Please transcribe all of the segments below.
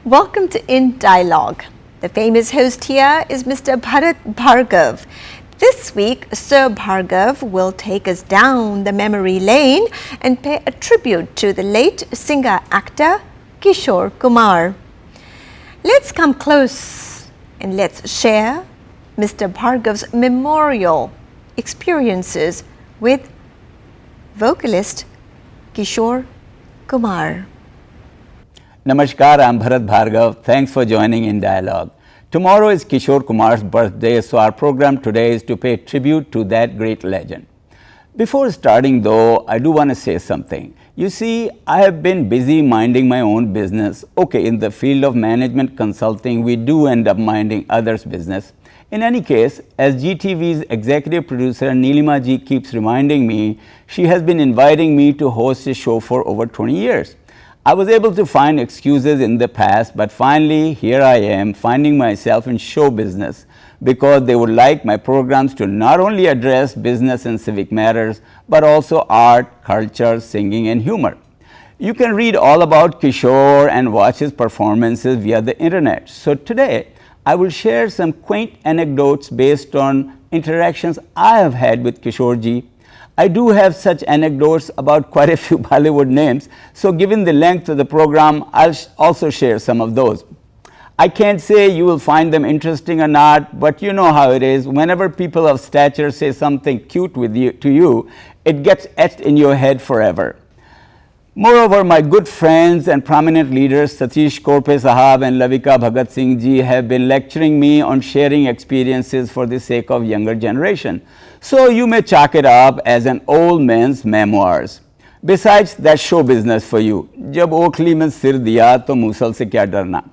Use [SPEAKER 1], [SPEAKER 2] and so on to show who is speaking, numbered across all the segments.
[SPEAKER 1] Welcome to In Dialogue. The famous host here is Mr. Bharat Bhargava. This week, Sir Bhargava will take us down the memory lane and pay a tribute to the late singer-actor Kishore Kumar. Let's come close and let's share Mr. Bhargava's memorial experiences with vocalist Kishore Kumar.
[SPEAKER 2] Namaskar, I'm Bharat Bhargava. Thanks for joining In Dialogue. Tomorrow is Kishore Kumar's birthday, so our program today is to pay tribute to that great legend. Before starting though, I do want to say something. You see, I have been busy minding my own business. Okay, in the field of management consulting, we do end up minding others' business. In any case, as GTV's executive producer Neelima ji keeps reminding me, she has been inviting me to host a show for over 20 years. I was able to find excuses in the past, but finally here I am finding myself in show business because they would like my programs to not only address business and civic matters, but also art, culture, singing and humor. You can read all about Kishore and watch his performances via the internet. So today, I will share some quaint anecdotes based on interactions I have had with Kishore ji. I do have such anecdotes about quite a few Bollywood names, so given the length of the program, I'll also share some of those. I can't say you will find them interesting or not, but you know how it is. Whenever people of stature say something cute to you, it gets etched in your head forever. Moreover, my good friends and prominent leaders Satish Korpe Sahab and Lavika Bhagat Singh ji have been lecturing me on sharing experiences for the sake of younger generation. So you may chalk it up as an old man's memoirs. Besides, that's show business for you. Jab okhli mein sir diya to musal se kya darna.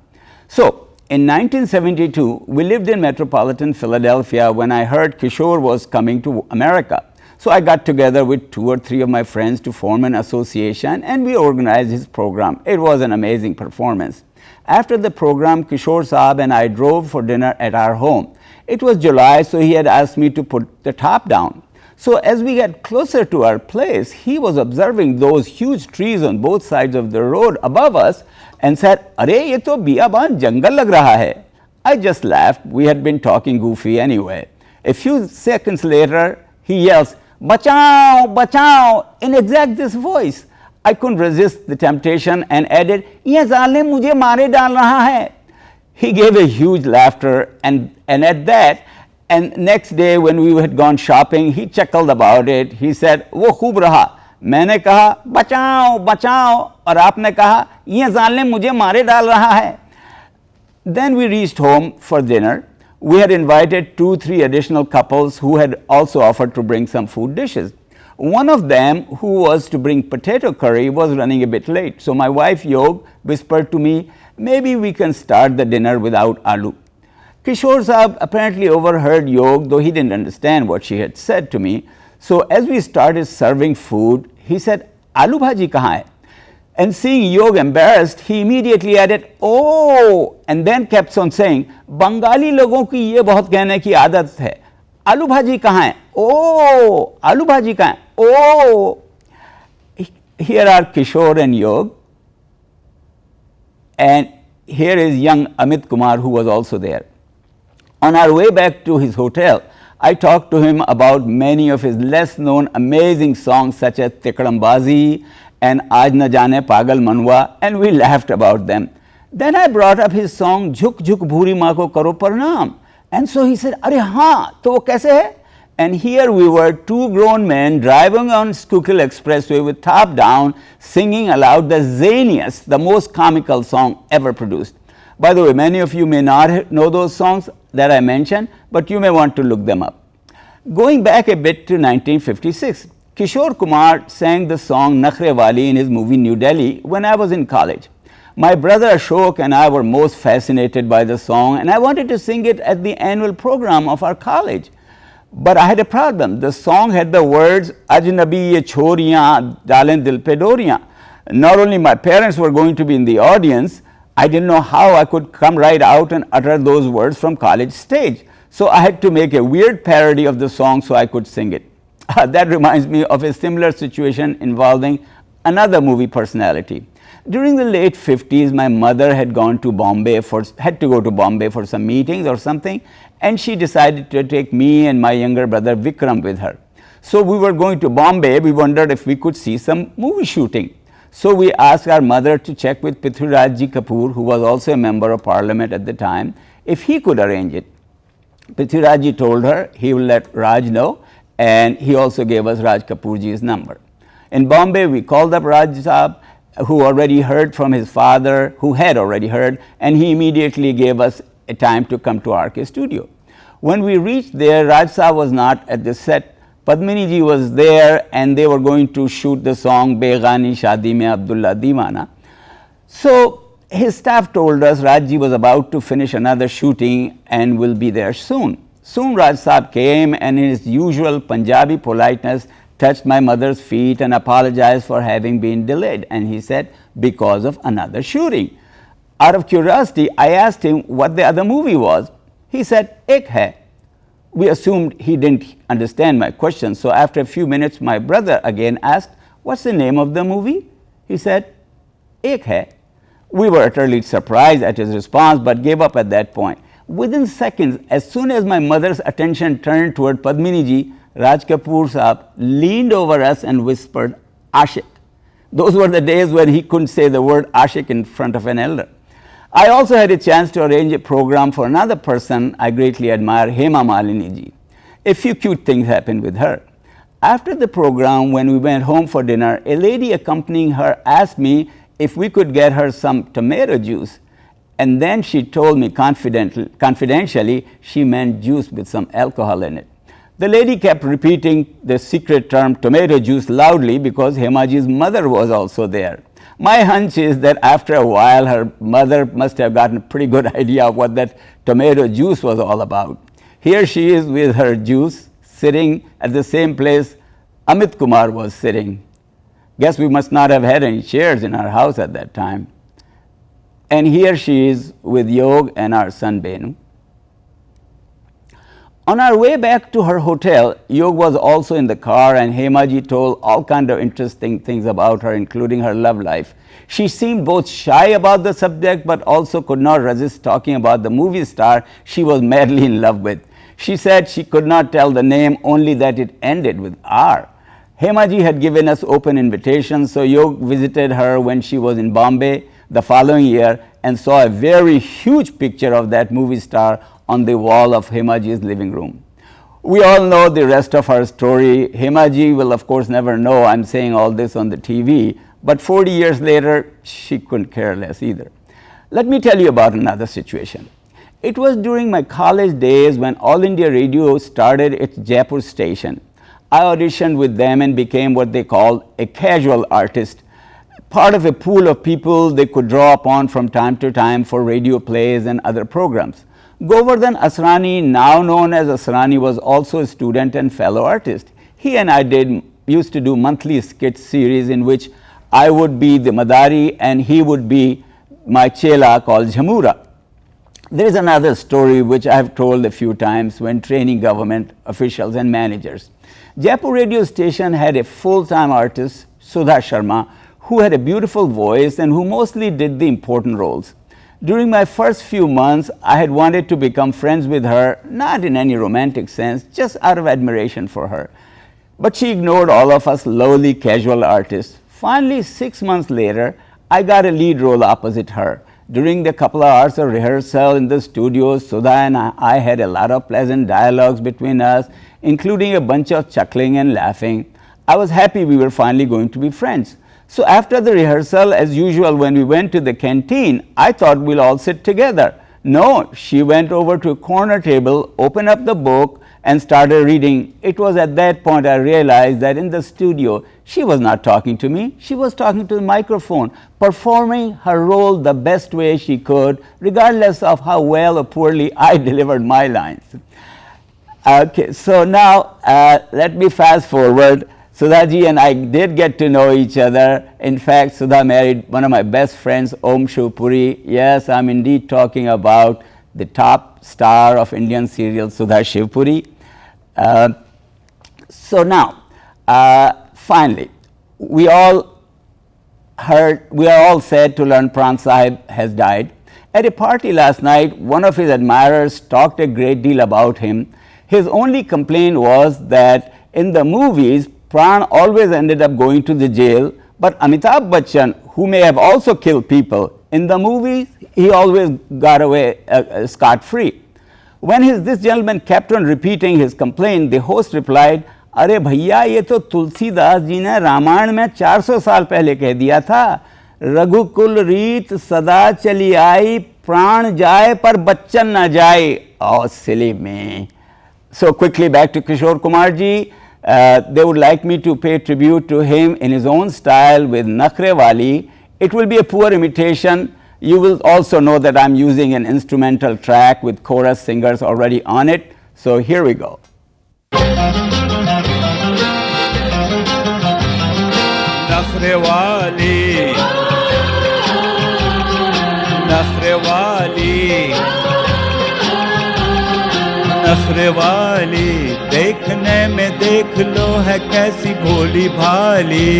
[SPEAKER 2] So, in 1972, we lived in metropolitan Philadelphia when I heard Kishore was coming to America. So I got together with 2 or 3 of my friends to form an association and we organized his program. It was an amazing performance. After the program, Kishore Saab and I drove for dinner at our home. It was July, so he had asked me to put the top down. So as we got closer to our place, he was observing those huge trees on both sides of the road above us and said, "Arey, ye to biyaban jangal lag raha hai." I just laughed. We had been talking goofy anyway. A few seconds later, he yells, "Bachao, bachao," in exact this voice. I couldn't resist the temptation and added, "Ye zalim mujhe mare dal raha hai." He gave a huge laughter and at that, and next day when we had gone shopping, he chuckled about it. He said, "Wo khoob raha." मैंने कहा, "बचाओ, बचाओ," और आपने कहा, "ये जालिम मुझे मारे डाल रहा है." Then we reached home for dinner. We had invited 2-3 additional couples who had also offered to bring some food dishes. One of them, who was to bring potato curry, was running a bit late. So my wife Yog whispered to me, "Maybe we can start the dinner without aloo." Kishore Saab apparently overheard Yog, though he didn't understand what she had said to me. So as we started serving food, he said, "Aloo bhaji kahan hai?" And seeing Yog embarrassed, he immediately added, "Oh," and then kept on saying, "Bengali लोगों की ये बहुत कहने की आदत है. आलू भाजी कहाँ है? Oh, आलू भाजी कहाँ है? Oh." Here are Kishore and Yog, and here is young Amit Kumar, who was also there. On our way back to his hotel, I talked to him about many of his less known amazing songs such as Tikrambazi and Aaj Na Jaane Pagal Manwa, and we laughed about them. Then I brought up his song Jhuk Jhuk Bhuri Maa Ko Karo Pranam, and so he said, "Arey haan, to wo kaise hai?" And here we were, 2 grown men driving on Schuylkill Expressway with top down, singing aloud the zaniest, the most comical song ever produced. By the way, many of you may not know those songs that I mentioned, but you may want to look them up. Going back a bit to 1956, Kishore Kumar sang the song Nakhre Wali in his movie New Delhi when I was in college. My brother Ashok and I were most fascinated by the song, and I wanted to sing it at the annual program of our college. But I had a problem. The song had the words "Ajnabi ye choriyan dalen dil pe doriyan." Not only my parents were going to be in the audience, I didn't know how I could come right out and utter those words from college stage. So I had to make a weird parody of the song so I could sing it. That reminds me of a similar situation involving another movie personality. During the late 50s, my mother had to go to Bombay for some meetings or something, and she decided to take me and my younger brother Vikram with her. So we were going to Bombay. We wondered if we could see some movie shooting. So we asked our mother to check with Prithviraj Kapoor, who was also a member of parliament at the time, if he could arrange it. Prithviraj told her he will let Raj know, and he also gave us Raj Kapoorji's number. In Bombay, we called up Raj Saab, who already heard from his father, who had already heard, and he immediately gave us a time to come to RK studio. When we reached there, Raj Saab was not at the set. Padmini ji was there, and they were going to shoot the song Begani Shadi Mein Abdullah Deewana. So his staff told us Rajji was about to finish another shooting and will be there soon. Soon Raj Saab came, and in his usual Punjabi politeness touched my mother's feet and apologized for having been delayed, and he said because of another shooting. Out of curiosity, I asked him what the other movie was. He said, Ek hai. We assumed he didn't understand my question, so after a few minutes my brother again asked, what's the name of the movie? He said, Ek hai. We were utterly surprised at his response, but gave up at that point. Within seconds, as soon as my mother's attention turned toward Padmini ji, Raj Kapoor Saab leaned over us and whispered, Ashik. Those were the days when he couldn't say the word Ashik in front of an elder. I also had a chance to arrange a program for another person I greatly admire, Hema Malini ji. A few cute things happened with her. After the program, when we went home for dinner, a lady accompanying her asked me if we could get her some tomato juice, and then she told me confidentially she meant juice with some alcohol in it. The lady kept repeating the secret term tomato juice loudly because Hemaji's mother was also there. My hunch is that after a while her mother must have gotten a pretty good idea of what that tomato juice was all about. Here she is with her juice, sitting at the same place Amit Kumar was sitting. Guess we must not have had any chairs in our house at that time. And here she is with Yog and our son Benu. On our way back to her hotel, Yog was also in the car, and Hemaji told all kinds of interesting things about her, including her love life. She seemed both shy about the subject, but also could not resist talking about the movie star she was madly in love with. She said she could not tell the name, only that it ended with R. Hemaji had given us open invitations, so Yog visited her when she was in Bombay the following year and saw a very huge picture of that movie star on the wall of Hemaji's living room. We all know the rest of her story. Hemaji will of course never know I'm saying all this on the TV, but 40 years later, she couldn't care less either. Let me tell you about another situation. It was during my college days when All India Radio started its Jaipur station. I auditioned with them and became what they called a casual artist, part of a pool of people they could draw upon from time to time for radio plays and other programs. Govardhan Asrani, now known as Asrani, was also a student and fellow artist. He and I used to do monthly skit series in which I would be the Madari and he would be my chela called Jhamura. There is another story which I have told a few times when training government officials and managers. Jaipur radio station had a full-time artist, Sudha Sharma, who had a beautiful voice and who mostly did the important roles. During my first few months, I had wanted to become friends with her, not in any romantic sense, just out of admiration for her. But she ignored all of us lowly casual artists. Finally, 6 months later, I got a lead role opposite her. During the couple of hours of rehearsal in the studio, Sudha and I had a lot of pleasant dialogues between us, including a bunch of chuckling and laughing. I was happy we were finally going to be friends. So after the rehearsal, as usual, when we went to the canteen, I thought we'll all sit together. No, she went over to a corner table, opened up the book, and started reading. It was at that point I realized that in the studio, she was not talking to me. She was talking to the microphone, performing her role the best way she could, regardless of how well or poorly I delivered my lines. Okay, so now let me fast forward. Sudhaji and I did get to know each other. In fact, Sudha married one of my best friends, Om Shivpuri. Yes, I'm indeed talking about the top star of Indian serial, Sudha Shivpuri. So now, finally, we all heard, we are all sad to learn Pran Sahib has died. At a party last night, one of his admirers talked a great deal about him. His only complaint was that in the movies, Pran always ended up going to the jail, but Amitabh Bachchan, who may have also killed people, in the movies, he always got away scot-free. When this gentleman kept on repeating his complaint, the host replied, अरे भैया ये तो तुलसीदास जी ने रामायण में 400 साल पहले कह दिया था, रघुकुल रीत सदा चली आई, प्राण जाए पर बच्चन न जाए. Oh, silly me. So quickly back to Kishore Kumar ji. They would like me to pay tribute to him in his own style with Nakhre Wali. It will be a poor imitation. You will also know that I'm using an instrumental track with chorus singers already on it. So here we go.
[SPEAKER 3] Nakhre Wali, Nakhre Wali, नखरे वाली, देखने में देख लो है कैसी भोली भाली.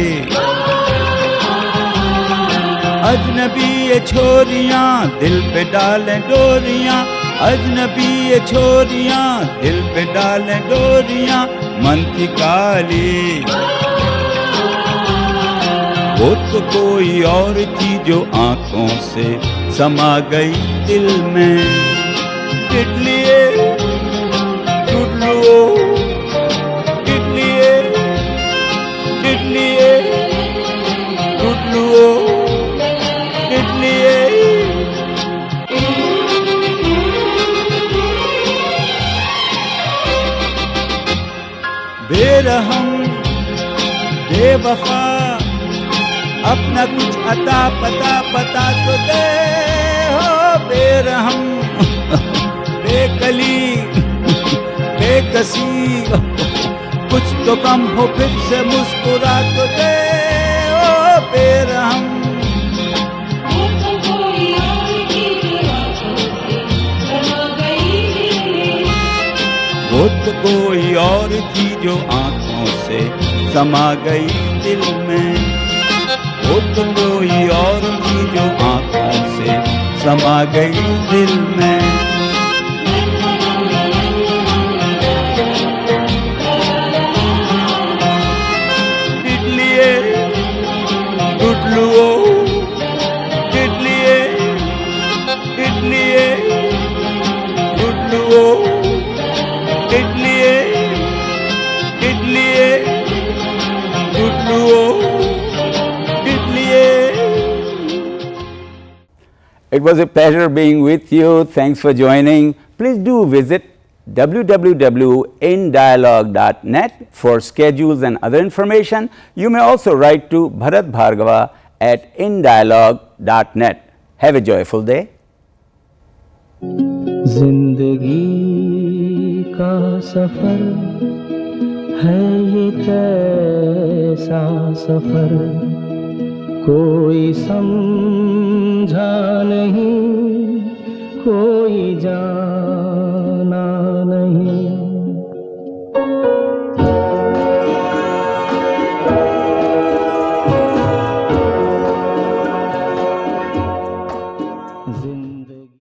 [SPEAKER 3] अजनबी ये छोरियां दिल पे डालें डोरियां, अजनबी ये छोरियां दिल पे डालें डोरियां, मन की काली. वो तो कोई और थी जो आंखों से समा गई दिल में. टिटलिए टुटलुओ, टिटलिए टिटलिए टुटलुओ, टिटलिए. बेरहम बेवफा, अपना कुछ अता पता पता तो दे हो. बेरहम बेकली बेकसी, कुछ तो कम हो फिर से मुस्कुरा तो दे ओ. बेरहम वो तो कोई और थी जो आंखों से समा गई दिल में. वो तो कोई और थी जो आंखों से समा गई दिल में. टिटलिए टुटलुओ, टिटलिए टिटलिए टुटलुओ, टिटलिए टिटलिए टुटलुओ, टिटलिए.
[SPEAKER 2] It was a pleasure being with you. Thanks for joining. Please do visit www.indialogue.net for schedules and other information. You may also write to Bharat Bhargava at indialogue.net. Have a joyful day.
[SPEAKER 4] जिंदगी का सफर है ये कैसा सफर, कोई समझा नहीं, कोई जाना नहीं.